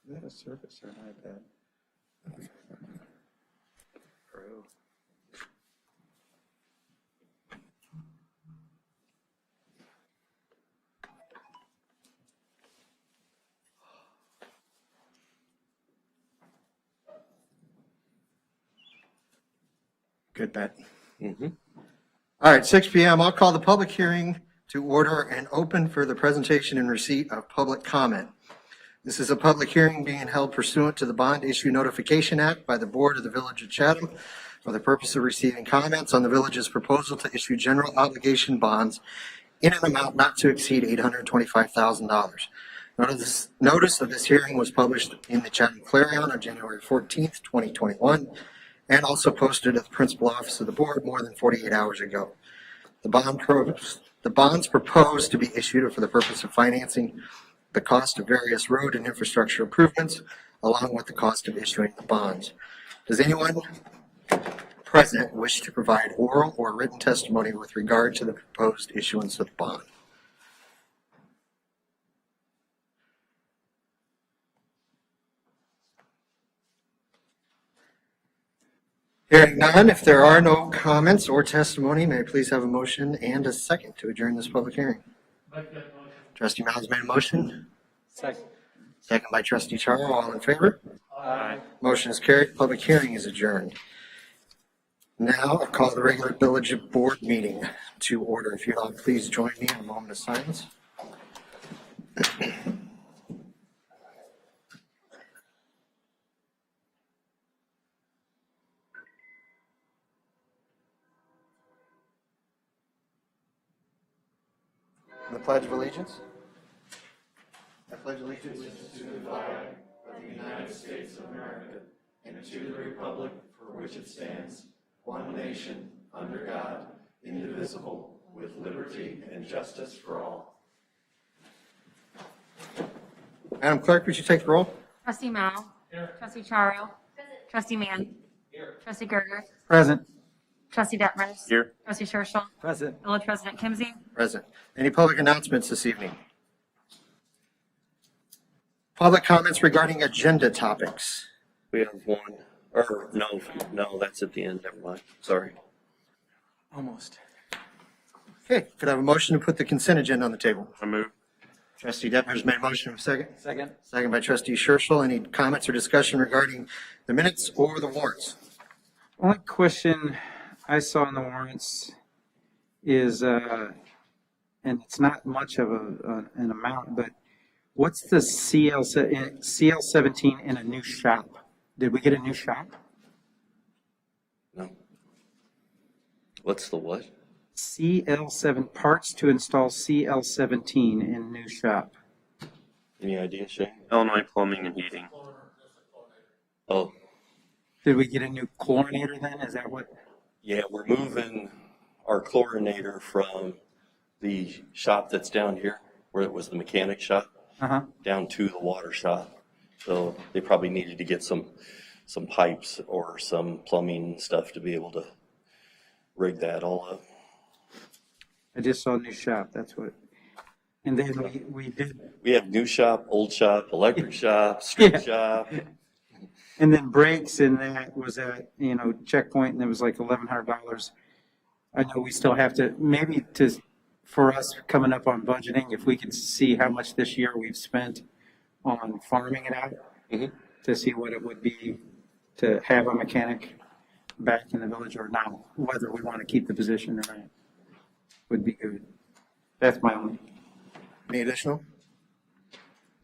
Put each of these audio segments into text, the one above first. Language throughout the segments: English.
Is that a Surface or an iPad? Pro. Good bet. Mm-hmm. All right, 6 p.m. I'll call the public hearing to order and open for the presentation and receipt of public comment. This is a public hearing being held pursuant to the Bond Issue Notification Act by the Board of the Village of Chatham for the purpose of receiving comments on the village's proposal to issue general obligation bonds in an amount not to exceed $825,000. Notice of this hearing was published in the Chatham Clarion on January 14th, 2021, and also posted at the principal office of the board more than 48 hours ago. The bonds proposed to be issued are for the purpose of financing the cost of various road and infrastructure improvements, along with the cost of issuing the bonds. Does anyone present wish to provide oral or written testimony with regard to the proposed issuance of the bond? Hearing none, if there are no comments or testimony, may I please have a motion and a second to adjourn this public hearing? Make that motion. Trustee Miles made a motion. Second. Second by Trustee Charles. All in favor? Aye. Motion is carried. Public hearing is adjourned. Now I'll call the regular village board meeting to order. If you'd all please join me in a moment of silence. The Pledge of Allegiance. I pledge allegiance To the flag of the United States of America and to the republic for which it stands, one nation, under God, indivisible, with liberty and justice for all. Madam Clerk, would you take the roll? Trustee Mao. Here. Trustee Charo. Trustee Mann. Here. Trustee Gerger. Present. Trustee Detmers. Here. Trustee Scherschel. Present. Village President Kimsey. Present. Any public announcements this evening? Public comments regarding agenda topics. We have one. Or no, that's at the end. Never mind. Sorry. Almost. Okay, could I have a motion to put the consent agenda on the table? I move. Trustee Detmers made a motion. Second. Second. Second by Trustee Scherschel. Any comments or discussion regarding the minutes or the warrants? Only question I saw in the warrants is, and it's not much of an amount, but what's the CL 17 in a new shop? Did we get a new shop? No. What's the what? CL7 parts to install CL 17 in new shop. Any idea, Shane? Illinois Plumbing and Heating. Oh, Did we get a new chlorinator then? Is that what? yeah, we're moving our chlorinator from the shop that's down here, where it was the mechanic shop, Uh-huh. down to the water shop. So they probably needed to get some pipes or some plumbing stuff to be able to rig that all up. I just saw new shop, that's what. And then we did, We have new shop, old shop, electric shop, street Yeah. shop. and then brakes, and that was at, checkpoint, and it was like $1,100. I know we still have to, maybe for us coming up on budgeting, if we could see how much this year we've spent on farming it out, Mhm. to see what it would be to have a mechanic back in the village or not, whether we want to keep the position or not, would be good. That's my only. Any additional?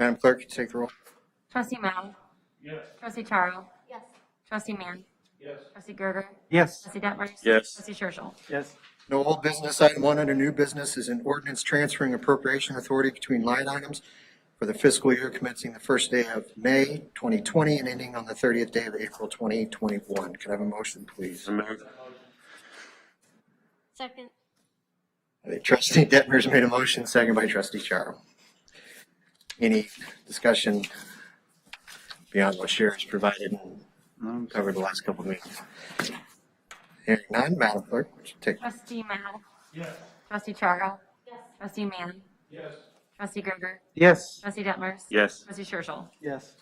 Madam Clerk, you take the roll. Trustee Mao. Yes. Trustee Charo. Yes. Trustee Mann. Yes. Trustee Gerger. Yes. Trustee Detmers. Yes. Trustee Scherschel. Yes. No old business. Item 1 under new business is an ordinance transferring appropriation authority between line items for the fiscal year commencing the first day of May 2020 and ending on the 30th day of April 2021. Can I have a motion, please? I move. Second. Trustee Detmers made a motion, second by Trustee Charo. Any discussion beyond what Sherry's provided and covered the last couple of meetings? Hearing none, Madam Clerk, would you take? Trustee Mao. Yes. Trustee Charo. Yes. Trustee Mann. Yes. Trustee Gerger. Yes. Trustee Detmers. Yes. Trustee Scherschel. Yes.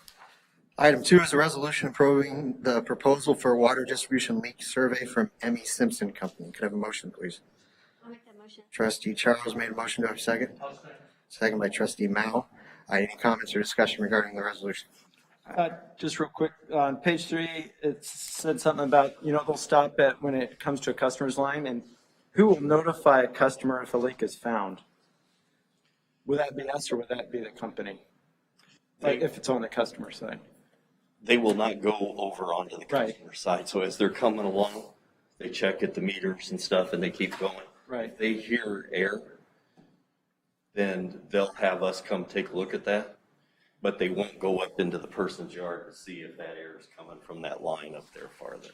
Item 2 is a resolution approving the proposal for a water distribution leak survey from Emmy Simpson Company. Could I have a motion, please? I'll make that motion. Trustee Charles made a motion. Do I have a second? Second by trustee Mao. Any comments or discussion regarding the resolution? Just real quick, on page 3, it said something about, they'll stop at when it comes to a customer's line, and who will notify a customer if a leak is found? Would that be us or would that be the company? Like if it's on the customer side? They will not go over onto the Right. customer side. So as they're coming along, they check at the meters and stuff and they keep going. Right. If they hear air, then they'll have us come take a look at that. But they won't go up into the person's yard to see if that air is coming from that line up there farther.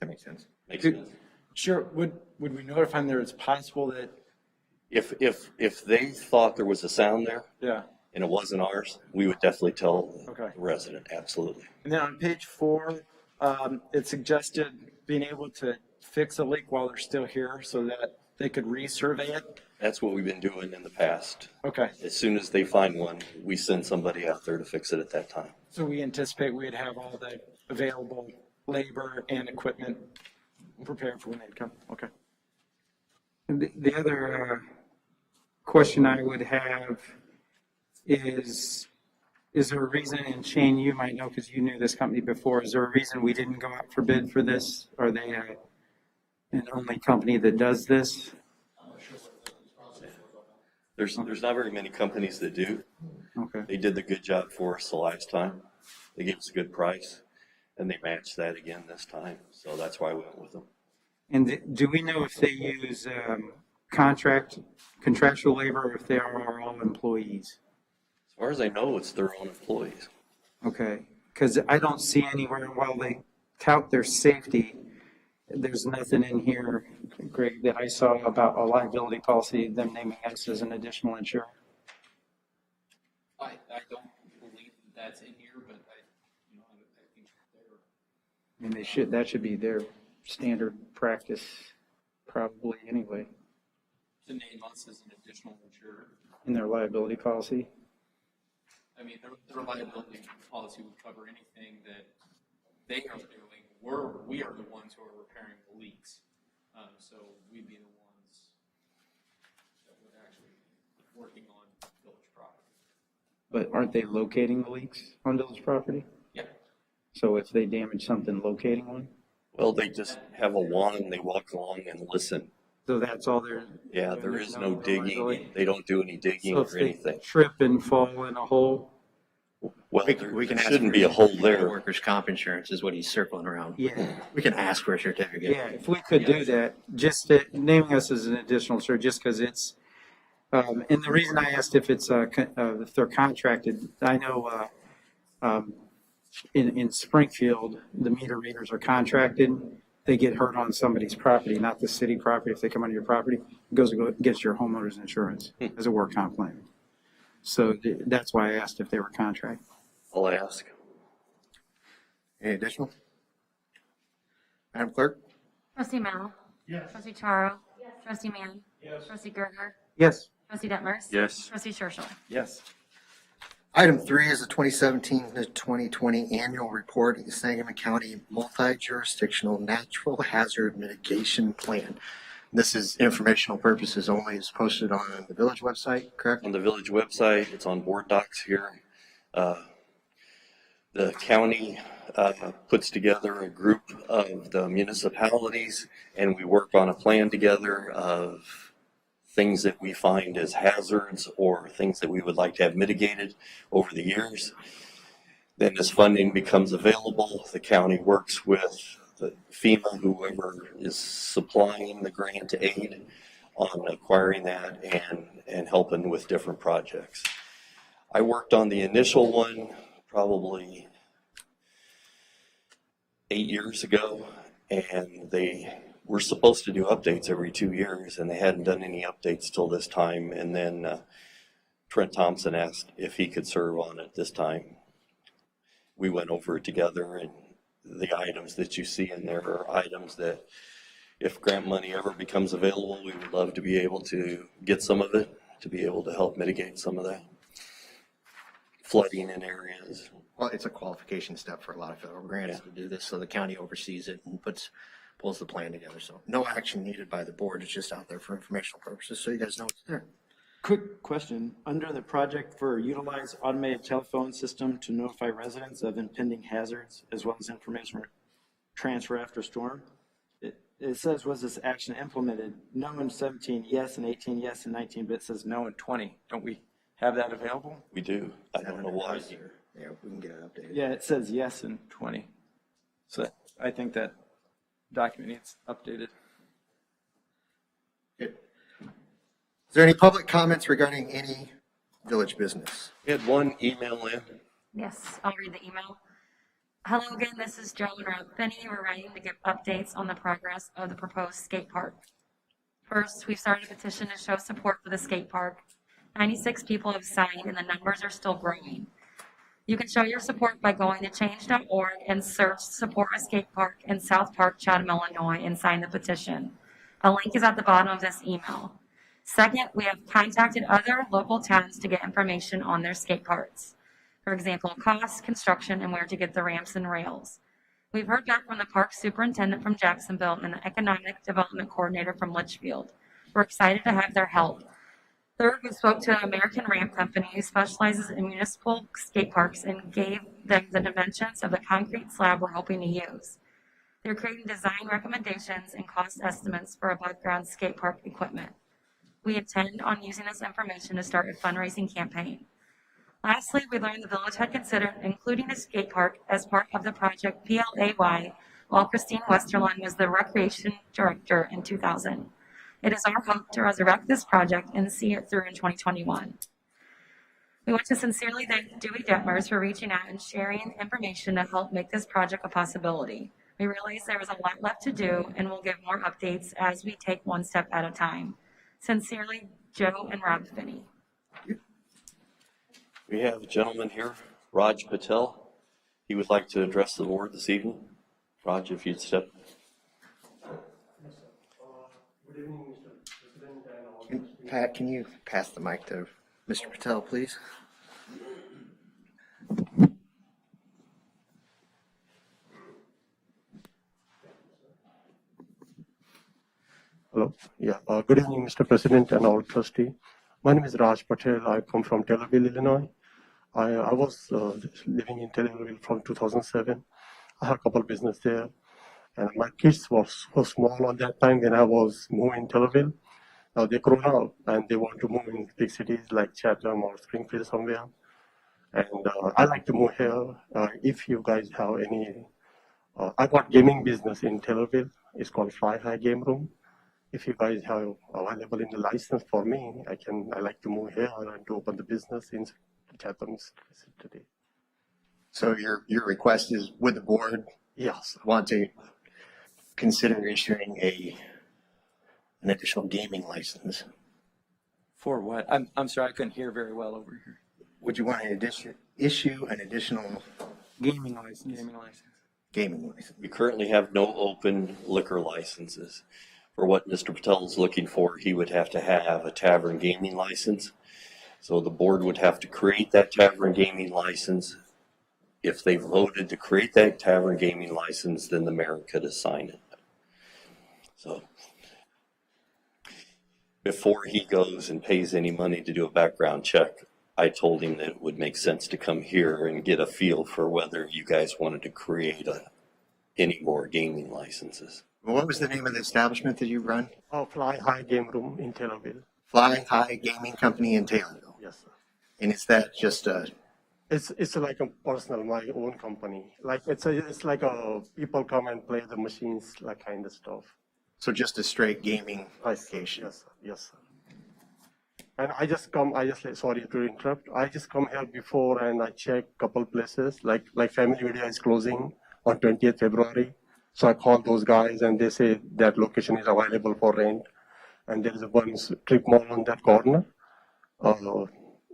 That makes sense. Makes sense? Sure, would we notify them that it's possible that, If they thought there was a sound there yeah. and it wasn't ours, we would definitely tell Okay. the resident, absolutely. And then on page 4, it suggested being able to fix a leak while they're still here so that they could resurvey it. That's what we've been doing in the past. Okay, As soon as they find one, we send somebody out there to fix it at that time. so we anticipate we'd have all the available labor and equipment prepared for when they come. Okay. The other question I would have is there a reason, and Shane, you might know because you knew this company before, is there a reason we didn't go out for bid for this? Are they an only company that does this? There's not very many companies that do. Okay. They did the good job for us the last time. They gave us a good price, and they matched that again this time. So that's why we went with them. And do we know if they use contractual labor or if they are all employees? As far as I know, it's their own employees. Okay, because I don't see anywhere, while they tout their safety, there's nothing in here, Greg, that I saw about a liability policy, them naming us as an additional insurer. I don't believe that's in here, but I think they're. I mean, that should be their standard practice probably anyway, To name us as an additional insurer. in their liability policy. I mean, their liability policy would cover anything that they are doing. We are the ones who are repairing the leaks. So we'd be the ones that would actually be working on village property. But aren't they locating the leaks on village property? Yeah. So if they damage something, locating one? Well, they just have a wand, they walk along and listen. So that's all they're. Yeah, there there's is no digging. liability? They don't do any digging So if or they anything. trip and fall in a hole? Well, We there can ask shouldn't for be a hole there. Workers' comp insurance is what he's circling around. Yeah. We can ask for a certificate. Yeah, if we could do that, just naming us as an additional insurer, just because it's, and the reason I asked if it's, if they're contracted, I know, in Springfield, the meter readers are contracted. They get hurt on somebody's property, not the city property. If they come onto your property, it goes against your homeowner's insurance as a work comp claim. So that's why I asked if they were contracted. I'll ask. Any additional? Madam Clerk? Trustee Mao. Yes. Trustee Charo. Yes. Trustee Mann. Yes. Trustee Gerger. Yes. Trustee Detmers. Yes. Trustee Churchill. Yes. Item 3 is the 2017 to 2020 annual report of the Sangama County Multi-Jurisdictional Natural Hazard Mitigation Plan. This is informational purposes only. It's posted on the village website, correct? On the village website, it's on board docs here. The county puts together a group of the municipalities, and we work on a plan together of things that we find as hazards or things that we would like to have mitigated over the years. Then as funding becomes available, the county works with the FEMA, whoever is supplying the grant aid, on acquiring that and helping with different projects. I worked on the initial one probably 8 years ago, and they were supposed to do updates every 2 years, and they hadn't done any updates till this time. And then Trent Thompson asked if he could serve on it this time. We went over it together, and the items that you see in there are items that if grant money ever becomes available, we would love to be able to get some of it, to be able to help mitigate some of that. Flooding in areas, Well, it's a qualification step for a lot of federal grants to do this, so the county oversees it and pulls the plan together. So no action needed by the board. It's just out there for informational purposes, so you guys know it's there. Quick question, under the project for utilize automated telephone system to notify residents of impending hazards as well as information transfer after storm, it says, was this action implemented? No in 17, yes, and 18, yes, and 19, but it says no in 20. Don't we have that available? We do. I don't know why. Yeah, we can get it updated. Yeah, it says yes in 20. So I think that document needs updated. Good. Is there any public comments regarding any village business? We had one email in. Yes, I'll read the email. Hello again, this is Joe and Rob Finney. We're writing to give updates on the progress of the proposed skate park. First, we've started a petition to show support for the skate park. 96 people have signed and the numbers are still growing. You can show your support by going to change.org and search support a skate park in South Park, Chatham, Illinois, and sign the petition. A link is at the bottom of this email. Second, we have contacted other local towns to get information on their skate parks. For example, costs, construction, and where to get the ramps and rails. We've heard back from the park superintendent from Jacksonville and the economic development coordinator from Litchfield. We're excited to have their help. Third, we spoke to an American ramp company who specializes in municipal skate parks and gave them the dimensions of the concrete slab we're hoping to use. They're creating design recommendations and cost estimates for above-ground skate park equipment. We intend on using this information to start a fundraising campaign. Lastly, we learned the village had considered including a skate park as part of the project PLAY while Christine Westerlund was the recreation director in 2000. It is our hope to resurrect this project and see it through in 2021. We want to sincerely thank Dewey Detmers for reaching out and sharing information to help make this project a possibility. We realize there is a lot left to do and we'll give more updates as we take one step at a time. Sincerely, Joe and Rob Finney. We have a gentleman here, Raj Patel. He would like to address the board this evening. Raj, if you'd step. Good evening, Mr. President and all. Pat, can you pass the mic to Mr. Patel, please? Hello. Yeah. Good evening, Mr. President and all trustee. My name is Raj Patel. I come from Taylorville, Illinois. I was living in Taylorville from 2007. I had a couple of business there, and my kids were so small at that time when I was moving to Taylorville. Now they grown up and they want to move in big cities like Chatham or Springfield somewhere. And I like to move here. If you guys have any, I got gaming business in Taylorville. It's called Fly High Game Room. If you guys have available in the license for me, I like to move here and to open the business in Chatham today. So your request is, would the board Yes. want to consider issuing an additional gaming license? For what? I'm sorry, I couldn't hear very well over here. Would you want to issue an additional Gaming license. gaming license? We currently have no open liquor licenses. For what Mr. Patel is looking for, he would have to have a tavern gaming license. So the board would have to create that tavern gaming license. If they voted to create that tavern gaming license, then the mayor could assign it. So before he goes and pays any money to do a background check, I told him that it would make sense to come here and get a feel for whether you guys wanted to create any more gaming licenses. What was the name of the establishment that you run? Fly High Game Room in Taylorville. Fly High Gaming Company in Taylorville. Yes, sir. And is that just a, It's like a personal, my own company. Like it's like people come and play the machines, like kind of stuff. so just a straight gaming location? Yes, sir. Yes, sir. And sorry to interrupt. I just come here before and I check couple places, like Family Video is closing on 20th February. So I call those guys and they say that location is available for rent. And there is one strip mall on that corner,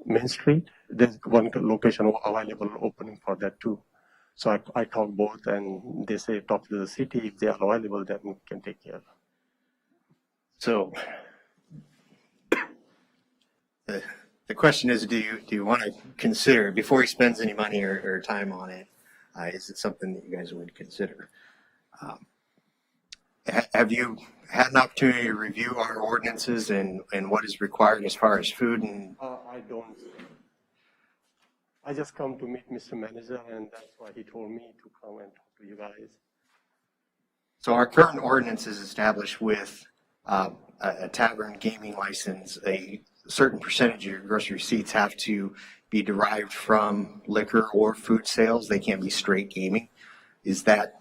Main Street. There's one location available opening for that too. So I talk both and they say talk to the city. If they are available, then we can take care. So The question is, do you want to consider, before he spends any money or time on it, is it something that you guys would consider? Have you had an opportunity to review our ordinances and what is required as far as food and? I don't. I just come to meet Mr. Manager, and that's why he told me to come and talk to you guys. So our current ordinance is established with a tavern gaming license. A certain percentage of your gross receipts have to be derived from liquor or food sales. They can't be straight gaming. Is that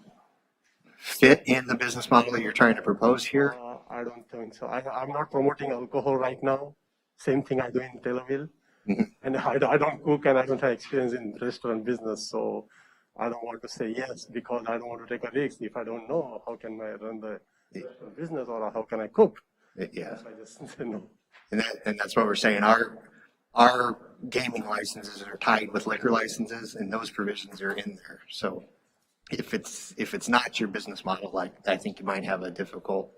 fit in the business model that you're trying to propose here? I don't think so. I'm not promoting alcohol right now. Same thing I do in Tel Aviv. And I don't cook and I don't have experience in restaurant business. So I don't want to say yes because I don't want to take a risk. If I don't know, how can I run the restaurant business or how can I cook? Yeah. So I just say no. And that's what we're saying. Our gaming licenses are tied with liquor licenses, and those provisions are in there. So if it's not your business model, I think you might have a difficult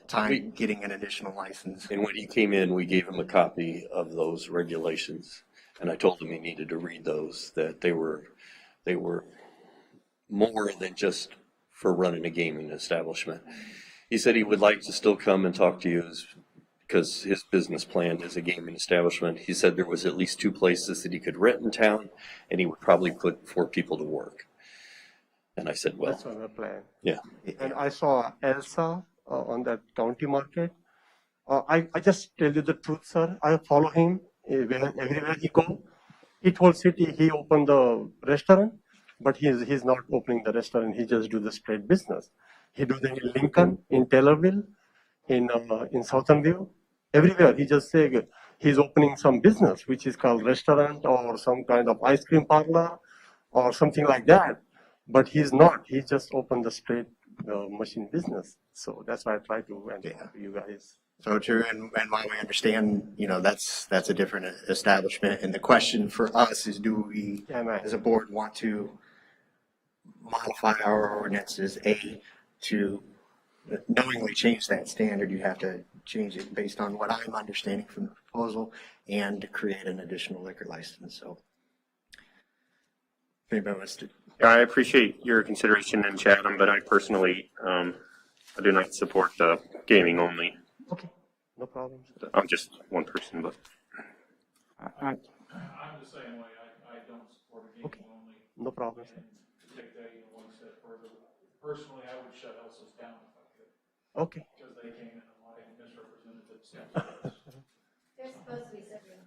time getting an additional license. And when he came in, we gave him a copy of those regulations, and I told him he needed to read those, that they were more than just for running a gaming establishment. He said he would like to still come and talk to you because his business plan is a gaming establishment. He said there was at least 2 places that he could rent in town, and he would probably put 4 people to work. And I said, well, That's my plan. yeah. And I saw Elsa on that county market. I just tell you the truth, sir. I follow him everywhere he go. He told city he opened the restaurant, but he's not opening the restaurant. He just do the straight business. He do that in Lincoln, in Taylorville, in Southern View, everywhere. He just say he's opening some business, which is called restaurant or some kind of ice cream parlor or something like that. But he's not. He just opened the straight machine business. So that's why I try to answer to you guys. So true, and while we understand, that's a different establishment, and the question for us is, do we, as a board, want to modify our ordinances, to knowingly change that standard? You have to change it based on what I'm understanding from the proposal, and to create an additional liquor license. So, if anybody wants to. Yeah, I appreciate your consideration in Chatham, but I personally, I do not support gaming only. Okay, no problem. I'm just one person, but I- I'm the same way. I don't support a gaming only. No problem. And to take that even one step further, personally, I would shut Elsa's down if I could, Okay. because they came in and lied and misrepresented themselves. They're supposed to be separate.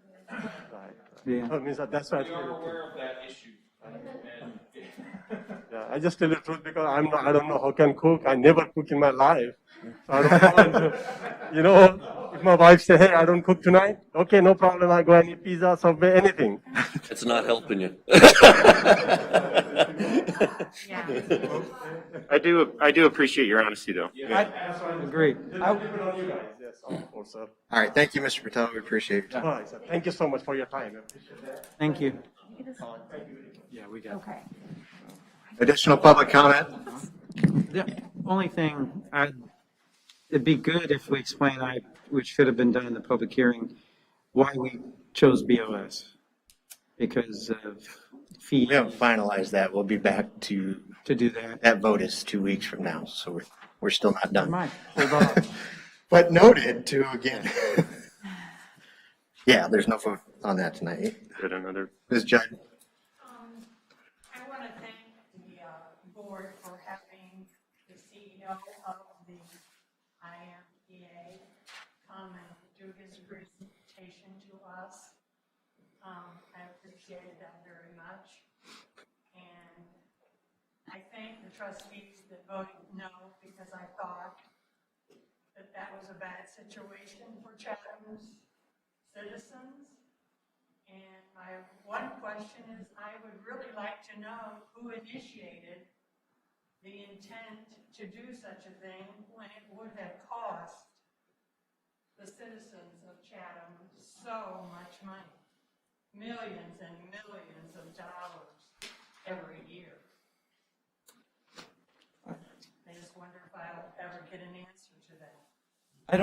Right. Yeah. That means that's why I We tell are you the truth. aware of that issue. And Yeah, I just tell the truth because I don't know how can cook. I never cook in my life. So I don't want if my wife say, hey, I don't cook tonight. Okay, no problem. I go and eat pizza, Subway, anything. It's not helping you. Yeah. I do appreciate your honesty, though. Agreed. Depending on you guys. Yes, of course, sir. All right, thank you, Mr. Patel. We appreciate your time. All right, sir. Thank you so much for your time. I appreciate that. Thank you. Yeah, we got it. Okay. Additional public comment? The only thing, it'd be good if we explain, which should have been done in the public hearing, why we chose BOS. Because of fee We haven't finalized that. We'll be back to, to do that. that vote is 2 weeks from now, so we're still not done. Never mind, hold on. But noted to again. Yeah, there's no vote on that tonight. Good, another. Ms. Judd? I want to thank the board for having the CEO of the IMPA come and do his presentation to us. I appreciated that very much. And I thank the trustees that voted no, because I thought that was a bad situation for Chatham's citizens. And my one question is, I would really like to know who initiated the intent to do such a thing when it would have cost the citizens of Chatham so much money, millions and millions of dollars every year. I just wonder if I'll ever get an answer to that. I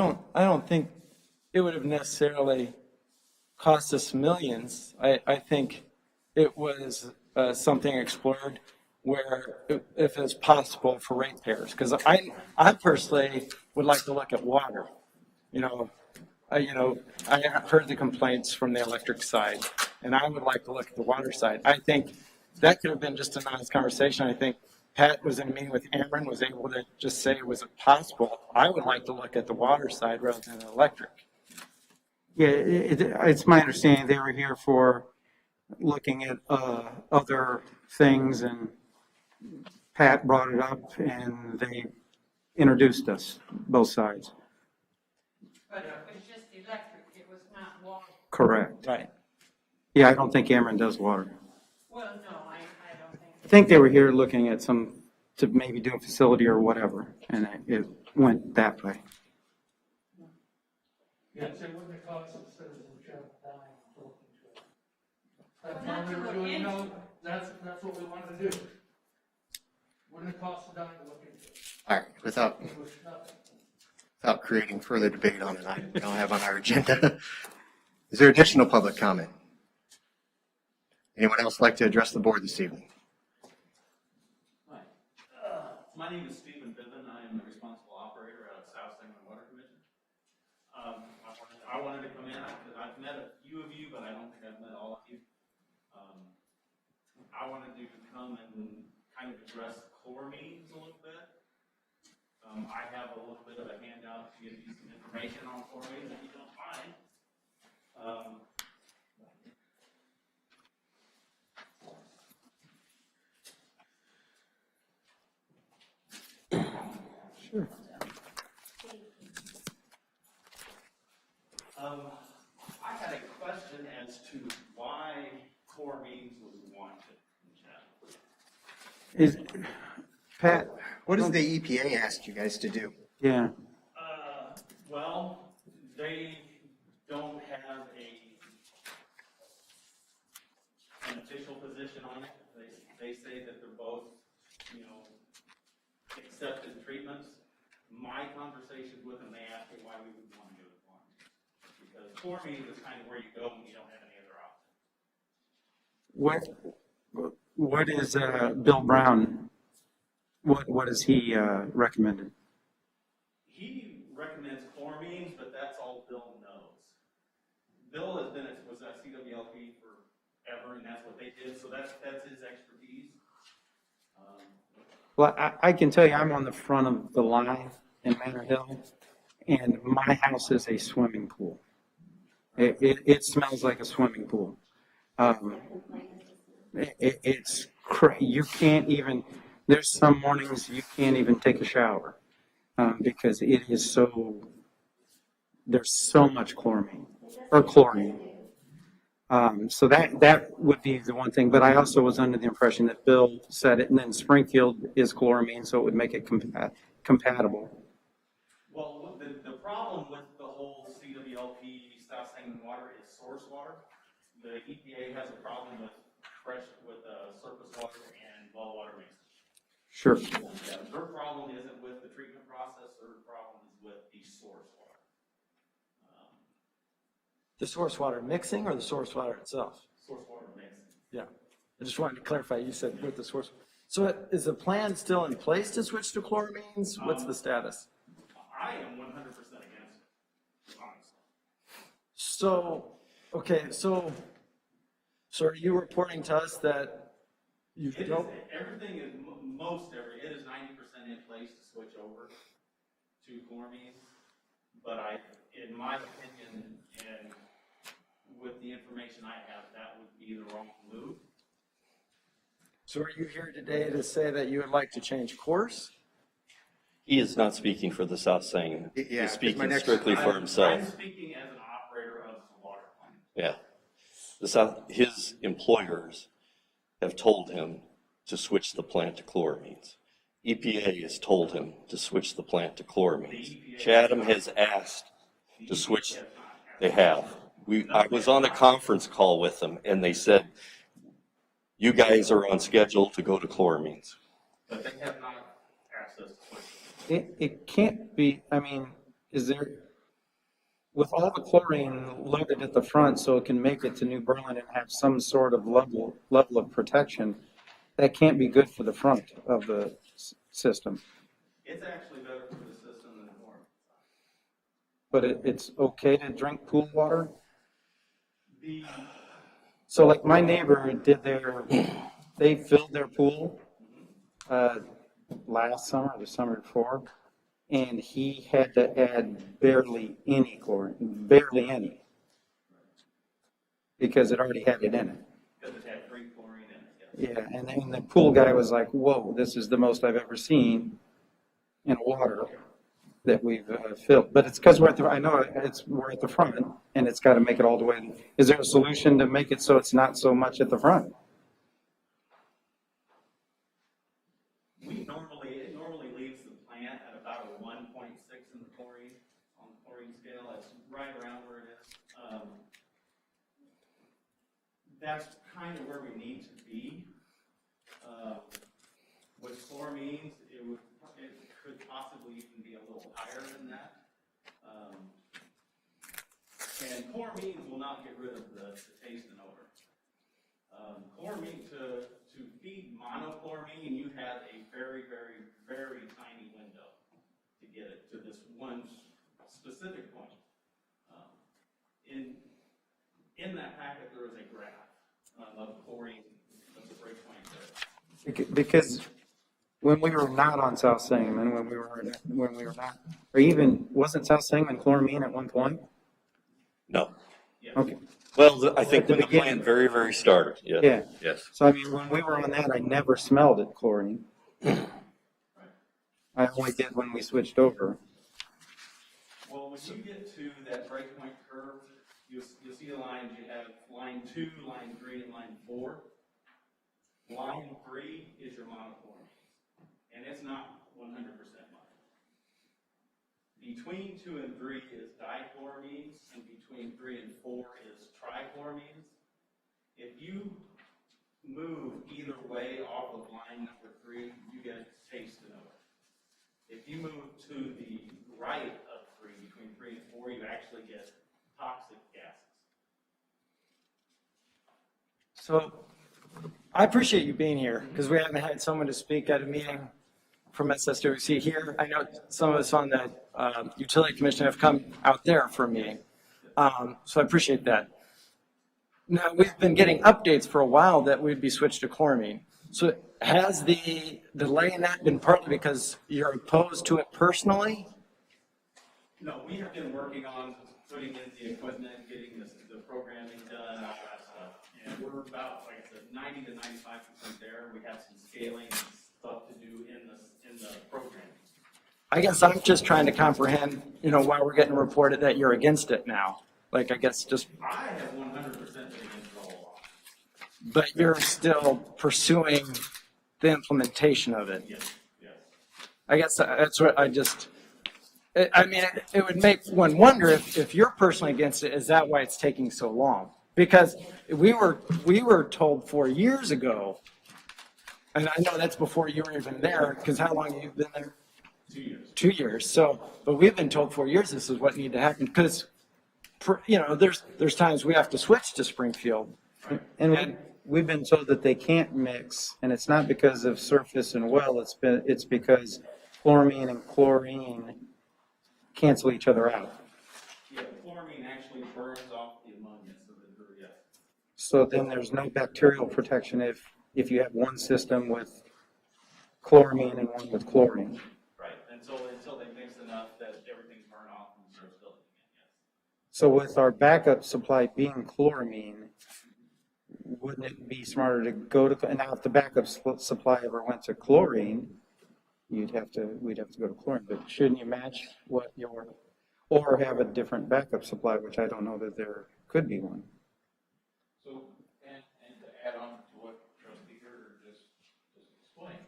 don't think it would have necessarily cost us millions, I think it was something explored where if it's possible for ratepayers, because I personally would like to look at water. I have heard the complaints from the electric side, and I would like to look at the water side. I think that could have been just an honest conversation. I think Pat was in a meeting with Ameren, was able to just say, was it possible? I would like to look at the water side rather than the electric. Yeah, it's my understanding they were here for looking at other things, and Pat brought it up, and they introduced us, both sides. But it was just electric, it was not water. Correct. Right. Yeah, I don't think Ameren does water. Well, no, I don't think. I think they were here looking at to maybe do a facility or whatever, and it went that way. Yes, it wouldn't have cost the citizens a dime to look into it. That's Well, not why we to were look doing, into that's what we wanted to do. Wouldn't have cost a dime to look into it. All right, without It was nothing. creating further debate on it, I don't have on our agenda. Is there additional public comment? Anyone else like to address the board this evening? Hi. My name is Stephen Bivin. I am the responsible operator at South Sangama Water Commission. I wanted to come in because I've met a few of you, but I don't think I've met all of you. I wanted to come and kind of address chloramines a little bit. I have a little bit of a handout to give you some information on chloramines if you don't mind. Sure. I had a question as to why chloramines was wanted in general. Is Pat? What does the EPA ask you guys to do? Yeah. Well, they don't have an official position on it. They say that they're both, accepted treatments. My conversations with them, they asked me why we would want to do it for them. Because chloramine is kind of where you go when you don't have any other option. What is Bill Brown? What has he recommended? He recommends chloramines, but that's all Bill knows. Bill was at CWLP forever, and that's what they did, so that's his expertise. Well, I can tell you, I'm on the front of the line in Manor Hill, and my house is a swimming pool. It smells like a swimming pool. It's crazy. You can't even. There's some mornings you can't even take a shower because it is so. There's so much chlorine. So that would be the one thing. But I also was under the impression that Bill said it, and then Springfield is chloramine, so it would make it compatible. Well, the problem with the whole CWLP South Sangama water is source water. The EPA has a problem with surface water and well water mixing. Sure. Yeah, their problem isn't with the treatment process, their problem is with the source water. The source water mixing or the source water itself? Source water mixing. Yeah. I just wanted to clarify, you said with the source. So is the plan still in place to switch to chloramines? What's the status? I am 100% against it, honestly. So, okay, so are you reporting to us that you don't? Everything is, it is 90% in place to switch over to chloramine. But in my opinion, and with the information I have, that would be the wrong move. So are you here today to say that you would like to change course? He is not speaking for the South Sang. Yeah, He's speaking my next- strictly for I'm himself. speaking as an operator of the water plant. Yeah. His employers have told him to switch the plant to chloramines. EPA has told him to switch the plant to chloramines. Chatham has asked to switch. They have. I was on a conference call with them, and they said, you guys are on schedule to go to chloramines. But they have not asked us to switch. It can't be. I mean, is there? with all the chlorine loaded at the front so it can make it to New Berlin and have some sort of level of protection, that can't be good for the front of the system. It's actually better for the system than chlorine. But it's okay to drink pool water? The, So like my neighbor they filled their pool last summer, or the summer before, and he had to add barely any chlorine, barely any, because it already had it in it. because it had free chlorine in it, yes. Yeah, and then the pool guy was like, whoa, this is the most I've ever seen in water that we've filled. But it's because we're at the front, and it's got to make it all the way. Is there a solution to make it so it's not so much at the front? It normally leaves the plant at about a 1.6 in the chlorine, on the chlorine scale. That's right around where it is. That's kind of where we need to be. With chloramines, it could possibly even be a little higher than that. And chloramines will not get rid of the taste and odor. Chloramine, to feed monochloramine, you have a very, very, very tiny window to get it to this one specific point. In that packet, there is a graph of chlorine, of the breakpoint there. Because when we were not on South Sangamon, when we were not, or even, wasn't South Sangamon chloramine at one point? No. Yes. Okay. Well, I think At the when the beginning. plant very, very started, yes. Yeah. Yes. So I mean, when we were on that, I never smelled it chlorine. I only did when we switched over. Well, when you get to that breakpoint curve, you'll see the lines. You have line 2, line 3, and line 4. Line 3 is your monochlorine, and it's not 100% mono. Between 2 and 3 is dichloramines, and between 3 and 4 is trichloramines. If you move either way off of line number 3, you get taste and odor. If you move to the right of 3, between 3 and 4, you actually get toxic gases. So I appreciate you being here because we haven't had someone to speak at a meeting from SSWC here. I know some of us on the Utility Commission have come out there for a meeting. So I appreciate that. Now, we've been getting updates for a while that we'd be switched to chloramine. So has the delay in that been partly because you're opposed to it personally? No, we have been working on putting in the equipment, getting the programming done, all that stuff. And we're about, like I said, 90 to 95% there. We have some scaling and stuff to do in the programming. I guess I'm just trying to comprehend, why we're getting reported that you're against it now. Like, I guess just, I have 100% been against the whole law. but you're still pursuing the implementation of it. Yes, yes. I guess that's what it would make one wonder if you're personally against it, is that why it's taking so long? Because we were told 4 years ago, and I know that's before you were even there, because how long have you been there? 2 years. 2 years. So, but we've been told 4 years this is what needed to happen, because, there's times we have to switch to Springfield. And we've been told that they can't mix, and it's not because of surface and well, it's because chloramine and chlorine cancel each other out. Yeah, chloramine actually burns off the ammonia, so that yes. So then there's no bacterial protection if you have one system with chloramine and one with chlorine. Right, until they mix enough that everything's burned off and starts building again, yes. So with our backup supply being chloramine, wouldn't it be smarter to go to, and now if the backup supply ever went to chlorine, we'd have to go to chlorine, but shouldn't you match or have a different backup supply, which I don't know that there could be one. So, and to add on to what Trustee Gerger just explained,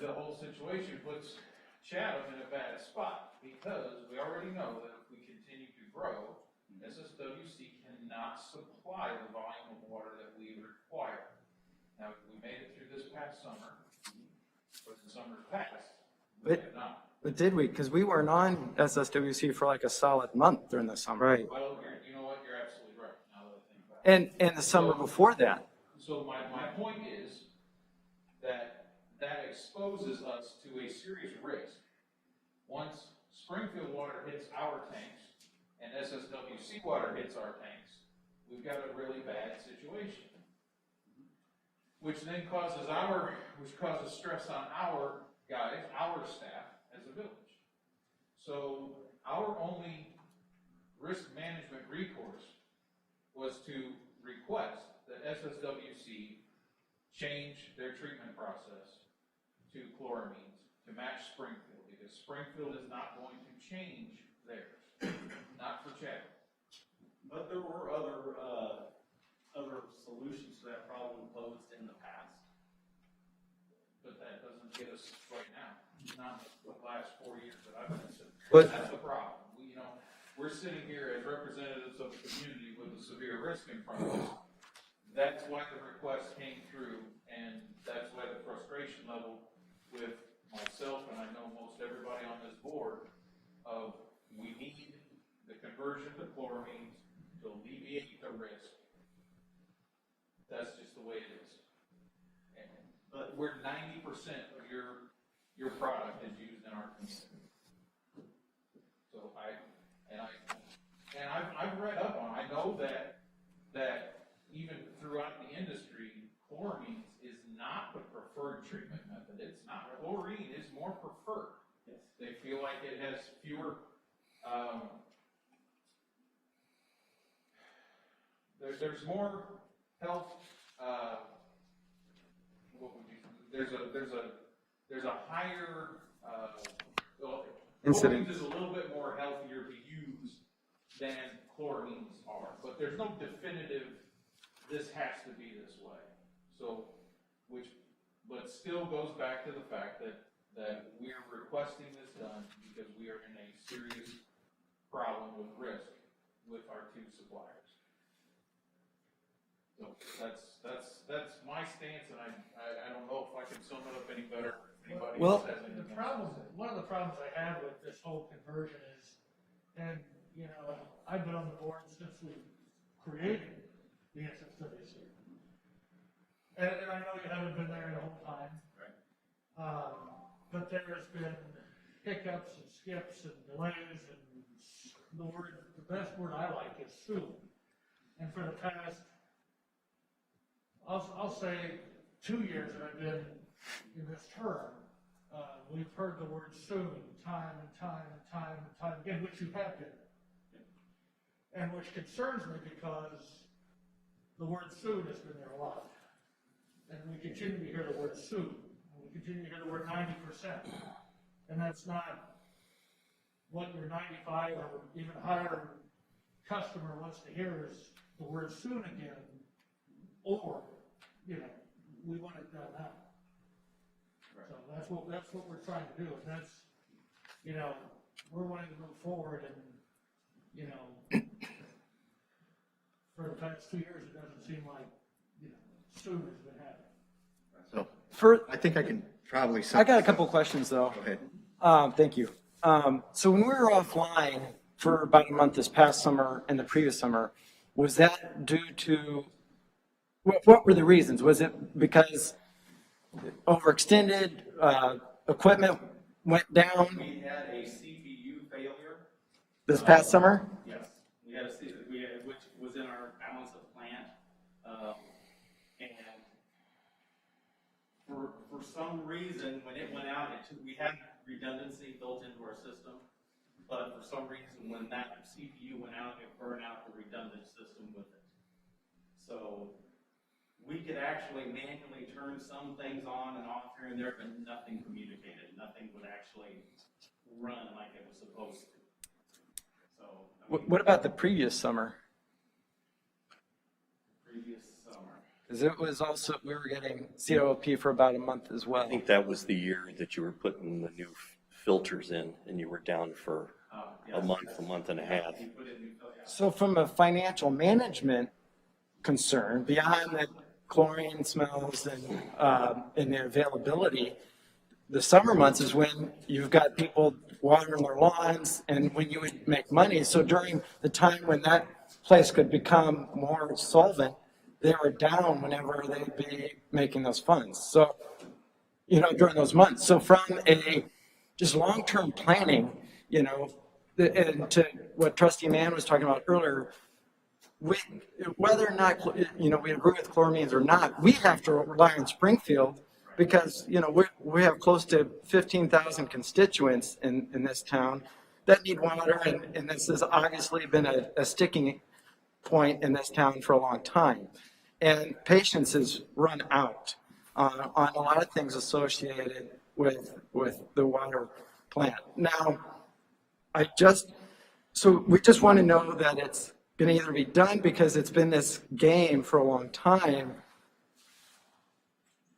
the whole situation puts Chatham in a bad spot because we already know that if we continue to grow, SSWC cannot supply the volume of water that we require. Now, we made it through this past summer, but the summer passed, we have not. But did we? Because we weren't on SSWC for like a solid month during the summer. Right. Well, you know what, you're absolutely right, now that I think about it. And the summer before that. So my point is that exposes us to a serious risk. Once Springfield water hits our tanks and SSWC water hits our tanks, we've got a really bad situation. Which then causes stress on our guys, our staff as a village. So our only risk management recourse was to request that SSWC change their treatment process to chloramines to match Springfield, because Springfield is not going to change theirs, not for Chad. But there were other solutions to that problem posed in the past. But that doesn't get us right now, not the last 4 years that I've been sitting. But- That's the problem. We're sitting here as representatives of the community with a severe risk in front of us. That's why the request came through, and that's why the frustration level with myself, and I know most everybody on this board, of we need the conversion to chloramines to alleviate the risk. That's just the way it is. But we're 90% of your product is used in our community. So I've read up on, I know that even throughout the industry, chloramines is not the preferred treatment method. It's not. Chlorine is more preferred. Yes. They feel like it has fewer, there's more health, there's a higher, Incident. chloramines is a little bit more healthier to use than chloramines are, but there's no definitive, this has to be this way. So, but still goes back to the fact that we're requesting this done because we are in a serious problem with risk with our two suppliers. So that's my stance, and I don't know if I can sum it up any better. Anybody else has anything? One of the problems I have with this whole conversion is, and, I've been on the board since we created the SSWC. And I know you haven't been there the whole time. Right. But there's been hiccups and skips and delays, and the best word I like is soon. And for the past, I'll say 2 years that I've been in this term, we've heard the word soon time and time again, which you have been. And which concerns me because the word soon has been there a lot. And we continue to hear the word soon. And we continue to hear the word 90%. And that's not what your 95 or even higher customer wants to hear is the word soon again. Or, we want it done now. Right. So that's what we're trying to do. And that's, we're wanting to move forward and, for the past 2 years, it doesn't seem like, soon has been happening. So, I think I can probably. I got a couple questions though. Go ahead. Thank you. So when we were offline for about a month this past summer and the previous summer, was that due to, what were the reasons? Was it because overextended, equipment went down We had a CPU failure. this past summer? Yes, which was in our balance of plant. And for some reason, when it went out, we had redundancy built into our system. But for some reason, when that CPU went out, it burned out the redundant system with it. So we could actually manually turn some things on and off here and there, but nothing communicated. Nothing would actually run like it was supposed to. So, What about the previous summer? previous summer. Because it was also, we were getting COOP for about a month as well. I think that was the year that you were putting the new filters in and you were down for a month and a half. He put in new filters. So from a financial management concern, beyond the chlorine smells and the availability, the summer months is when you've got people watering their lawns and when you would make money. So during the time when that place could become more solvent, they were down whenever they'd be making those funds. So, during those months. So from a just long-term planning, and to what Trustee Mann was talking about earlier, whether or not, we agree with chloramines or not, we have to rely on Springfield because, we have close to 15,000 constituents in this town that need water. And this has obviously been a sticking point in this town for a long time. And patience has run out on a lot of things associated with the water plant. Now, so we just want to know that it's going to either be done because it's been this game for a long time.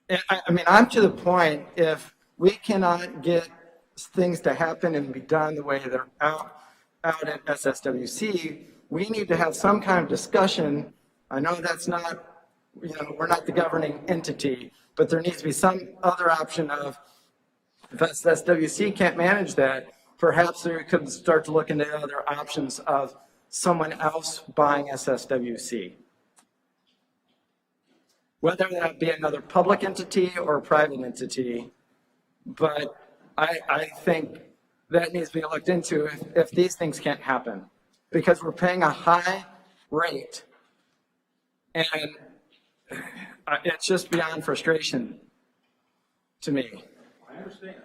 And I'm to the point, if we cannot get things to happen and be done the way they're out at SSWC, we need to have some kind of discussion. I know that's not, we're not the governing entity, but there needs to be some other option of, if SSWC can't manage that, perhaps we could start to look into other options of someone else buying SSWC. Whether that be another public entity or a private entity, but I think that needs to be looked into if these things can't happen, because we're paying a high rate, and it's just beyond frustration to me. I understand.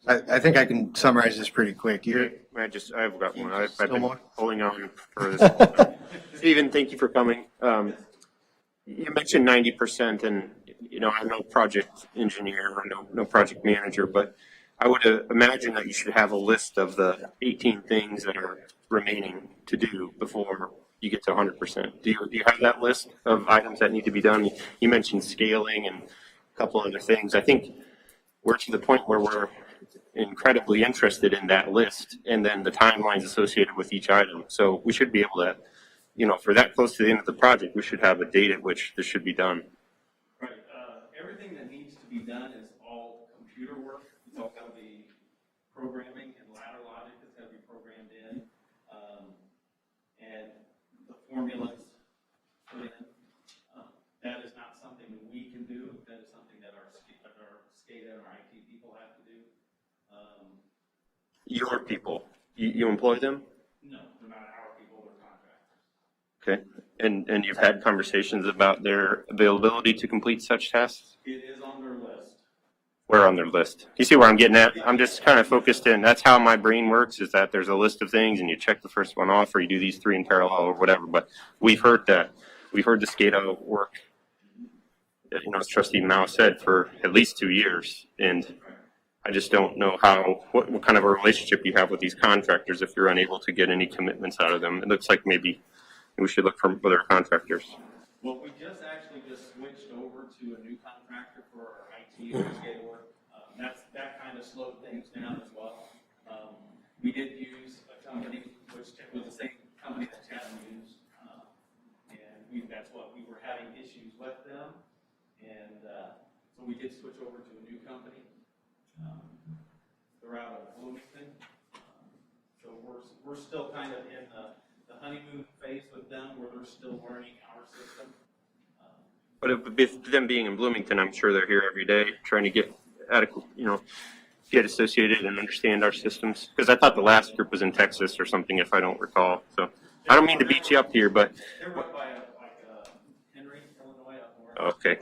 I think I can summarize this pretty quick. I've got one. I've Still been more? holding on for this. Stephen, thank you for coming. You mentioned 90%, and I'm no project engineer or no project manager, but I would imagine that you should have a list of the 18 things that are remaining to do before you get to 100%. Do you have that list of items that need to be done? You mentioned scaling and a couple other things. I think we're to the point where we're incredibly interested in that list and then the timelines associated with each item. So we should be able to, for that close to the end of the project, we should have a date at which this should be done. Right. Everything that needs to be done is all computer work. It's all got to be programming and ladder logic that's got to be programmed in. And the formulas put in. That is not something we can do. That is something that our SCADA and our IT people have to do. Your people, you employ them? No, they're not our people, they're contractors. Okay. And you've had conversations about their availability to complete such tasks? It is on their list. Where on their list? You see where I'm getting at? I'm just kind of focused in. That's how my brain works, is that there's a list of things and you check the first one off or you do these three in parallel or whatever. But we've heard that. We've heard the SCADA work, as Trustee Mao said, for at least 2 years. And I just don't know what kind of a relationship you have with these contractors if you're unable to get any commitments out of them. It looks like maybe we should look for other contractors. Well, we just switched over to a new contractor for our IT and SCADA work. That kind of slowed things down as well. We did use a company which was the same company that Chatham used, and that's what we were having issues with them, and so we did switch over to a new company. They're out of Bloomington, so we're still kind of in the honeymoon phase with them, where they're still learning our system. But with them being in Bloomington, I'm sure they're here every day trying to get adequate, get associated and understand our systems. Because I thought the last group was in Texas or something, if I don't recall. So I don't mean to beat you up here, but. They're up by Henry, Illinois, up north. Okay.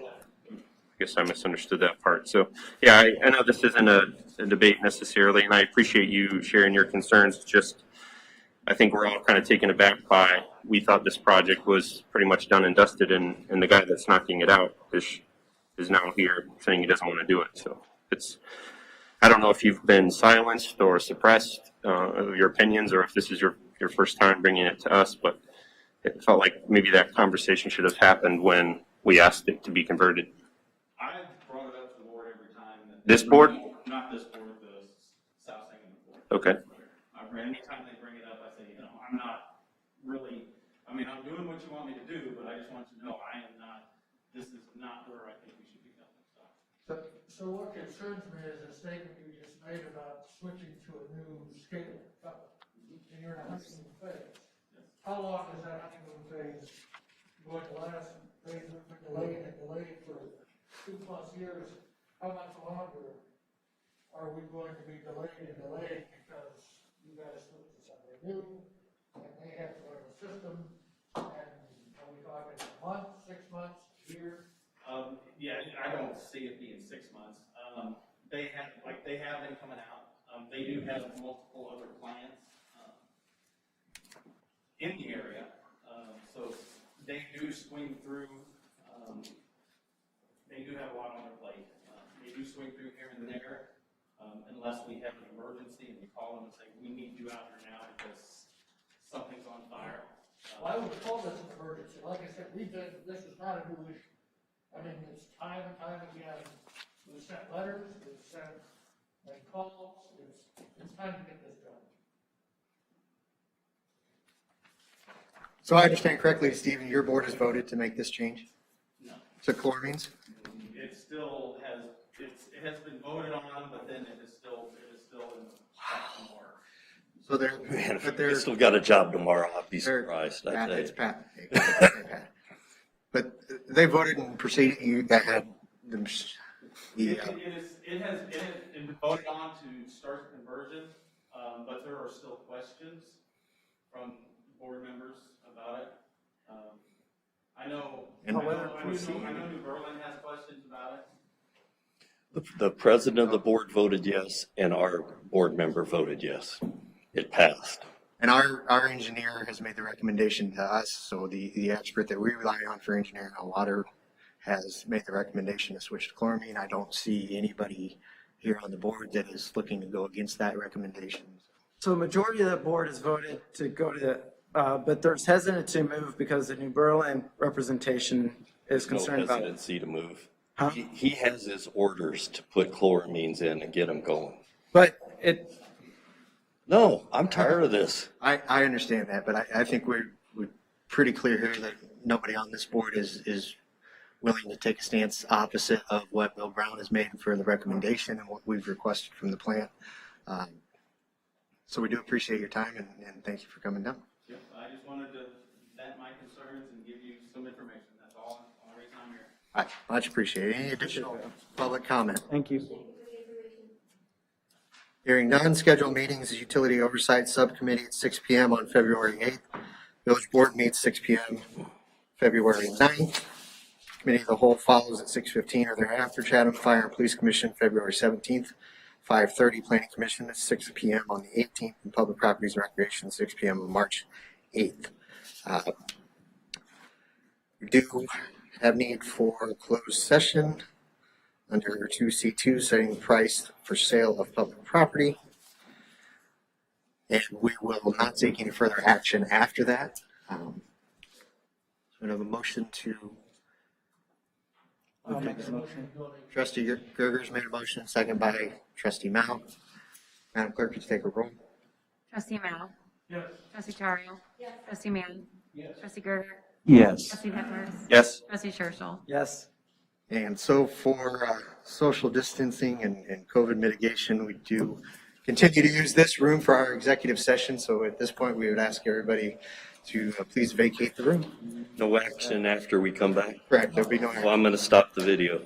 I guess I misunderstood that part. So, yeah, I know this isn't a debate necessarily, and I appreciate you sharing your concerns. Just, I think we're all kind of taken aback by, we thought this project was pretty much done and dusted, and the guy that's knocking it out is now here saying he doesn't want to do it. So I don't know if you've been silenced or suppressed of your opinions, or if this is your first time bringing it to us, but it felt like maybe that conversation should have happened when we asked it to be converted. I've brought it up to the board every time. This board? Not this board, the South Sangama board. Okay. Anytime they bring it up, I say, I'm not really, I'm doing what you want me to do, but I just want you to know this is not where I think we should be going. So what concerns me is the statement you just made about switching to a new scale. And you're in a honeymoon phase. How long is that honeymoon phase going to last? They've been delayed and delayed for 2+ years. How much longer are we going to be delayed and delayed because you guys switch to something new and they have to learn the system? And are we talking a month, 6 months, a year? Yeah, I don't see it being 6 months. They have been coming out. They do have multiple other plants in the area. So they do swing through, they do have a lot on their plate. They do swing through here and there, unless we have an emergency and we call them and say, we need you out here now because something's on fire. Well, I would call this an emergency. Like I said, this is not a new issue. I mean, it's time and time again. We've sent letters, we've sent calls. It's time to get this done. So I understand correctly, Stephen, your board has voted to make this change No. to chloramines? It still has, it has been voted on, but then it is still in the section more. So they're, Man, but if they're, we still got a job tomorrow, I'd be they're- surprised. Pat, I'd it's say. Pat. Hey, Pat. But they voted and proceeded, you had It has been voted on to start the conversion, but there are still questions from board members about it. I know New Berlin has questions about it. The president of the board voted yes, and our board member voted yes. It passed. and our engineer has made the recommendation to us, so the expert that we rely on for engineering on water has made the recommendation to switch to chloramine. I don't see anybody here on the board that is looking to go against that recommendation. So the majority of the board has voted to go to the, but there's hesitant to move because the New Berlin representation is concerned No about it. hesitancy to move. Huh? He has his orders to put chloramines in and get them going. But No, I'm tired of this. I understand that, but I think we're pretty clear here that nobody on this board is willing to take a stance opposite of what Bill Brown has made for the recommendation and what we've requested from the plant. So we do appreciate your time and thank you for coming down. Yep, I just wanted to vent my concerns and give you some information. That's all, only reason I'm here. All right, much appreciated. Any additional public comment? Thank you. Hearing none, scheduled meetings, Utility Oversight Subcommittee at 6 p.m. on February 8th. Village Board meets 6 p.m. February 9th. Committee of the Whole follows at 6:15 or thereafter. Chatham Fire and Police Commission, February 17th. 5:30 Planning Commission at 6 p.m. on the 18th. And Public Properties and Recreation, 6 p.m. on March 8th. We do have need for a closed session under 2C2, setting the price for sale of public property. And we will not take any further action after that. So we have a motion to. I'll make the motion. Trustee Gerger's made a motion, second by Trustee Mao. Madam Clerk, could you take a roll? Trustee Mao. Yes. Trustee Chario. Yes. Trustee Mann. Yes. Trustee Gerger. Yes. Trustee Peppers. Yes. Trustee Churchill. Yes. And so for social distancing and COVID mitigation, we do continue to use this room for our executive session. So at this point, we would ask everybody to please vacate the room. No action after we come back. Correct, there'll be no. Well, I'm going to stop the video.